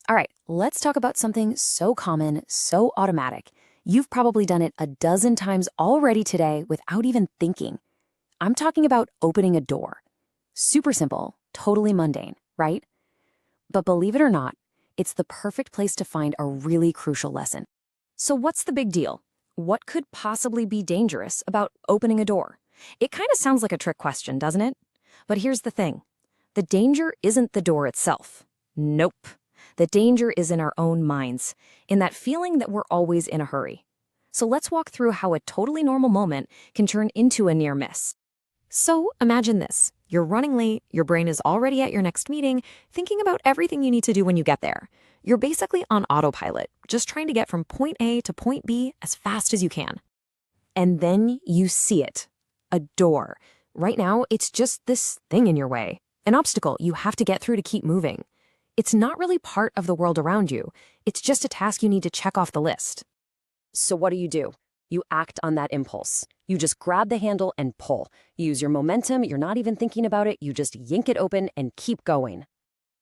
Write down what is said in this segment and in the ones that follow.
All right, let's talk about something so common, so automatic. You've probably done it a dozen times already today without even thinking. I'm talking about opening a door. Super simple, totally mundane, right? But believe it or not, it's the perfect place to find a really crucial lesson. So what's the big deal? What could possibly be dangerous about opening a door? It kind of sounds like a trick question, doesn't it? But here's the thing. The danger isn't the door itself. Nope. The danger is in our own minds, in that feeling that we're always in a hurry. So let's walk through how a totally normal moment can turn into a near miss. So imagine this. You're running late, your brain is already at your next meeting, thinking about everything you need to do when you get there. You're basically on autopilot, just trying to get from point A to point B as fast as you can. And then you see it. A door. Right now, it's just this thing in your way. An obstacle you have to get through to keep moving. It's not really part of the world around you. It's just a task you need to check off the list. So what do? You act on that impulse. You just grab the handle and pull. You use your momentum, you're not even thinking about it, you just yank it open and keep going.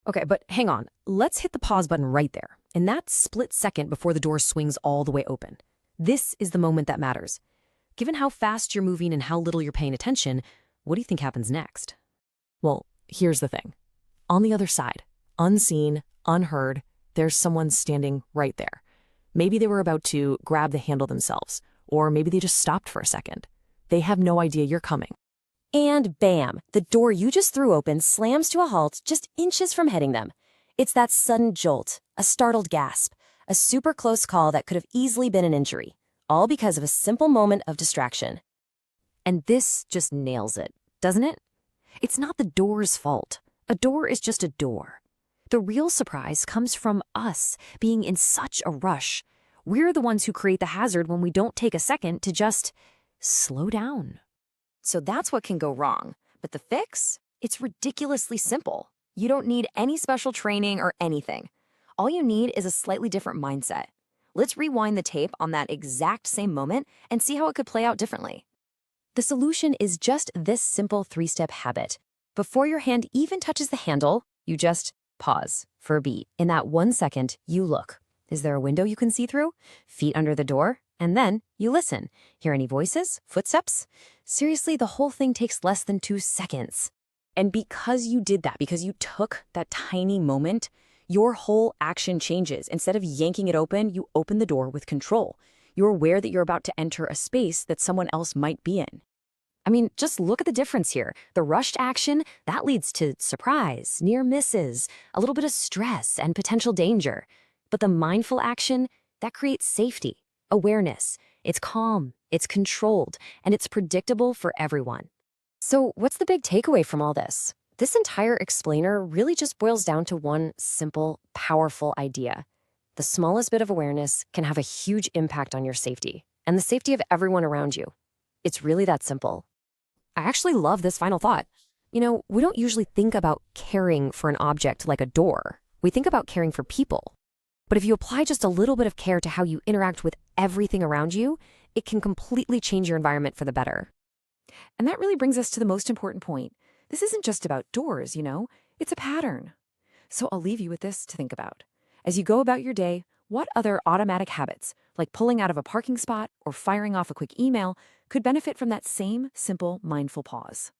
Okay, but hang on. Let's hit the pause button right there. In that split second before the door swings all the way open. This is the moment that matters. Given how fast you're moving and how little you're paying attention, what do you think happens next? Well, here's the thing. On the other side, unseen, unheard, there's someone standing right there. Maybe they were about to grab the handle themselves, or maybe they just stopped for a second. They have no idea you're coming. And bam, the door you just threw open slams to a halt just inches from hitting them. It's that sudden jolt, a startled gasp, a super close call that could have easily been an injury, all because of a simple moment of distraction. And this just nails it, doesn't it? It's not the door's fault. A door is just a door. The real surprise comes from us being in such a rush. We're the ones who create the hazard when we don't take a second to just slow down. So that's what can go wrong. But the fix? It's ridiculously simple. You don't need any special training or anything. All you need is a slightly different mindset. Let's rewind the tape on that exact same moment and see how it could play out differently. The solution is just this simple 3-step habit. Before your hand even touches the handle, you just pause for a beat. In that 1 second, you look. Is there a window you can see through? Feet under the door? And then you listen. Hear any voices? Footsteps? Seriously, the whole thing takes less than 2 seconds. And because you did that, because you took that tiny moment, your whole action changes. Instead of yanking it open, you open the door with control. You're aware that you're about to enter a space that someone else might be in. I mean, just look at the difference here. The rushed action, that leads to surprise, near misses, a little bit of stress, and potential danger. But the mindful action, that creates safety, awareness. It's calm, it's controlled, and it's predictable for everyone. So what's the big takeaway from all this? This entire explainer really just boils down to one simple, powerful idea. The smallest bit of awareness can have a huge impact on your safety and the safety of everyone around you. It's really that simple. I actually love this final thought. You know, we don't usually think about caring for an object like a door. We think about caring for people. But if you apply just a little bit of care to how you interact with everything around you, it can completely change your environment for the better. And that really brings us to the most important point. This isn't just about doors, it's a pattern. So I'll leave you with this to think about. As you go about your day, what other automatic habits, like pulling out of a parking spot or firing off a quick email, could benefit from that same simple mindful pause?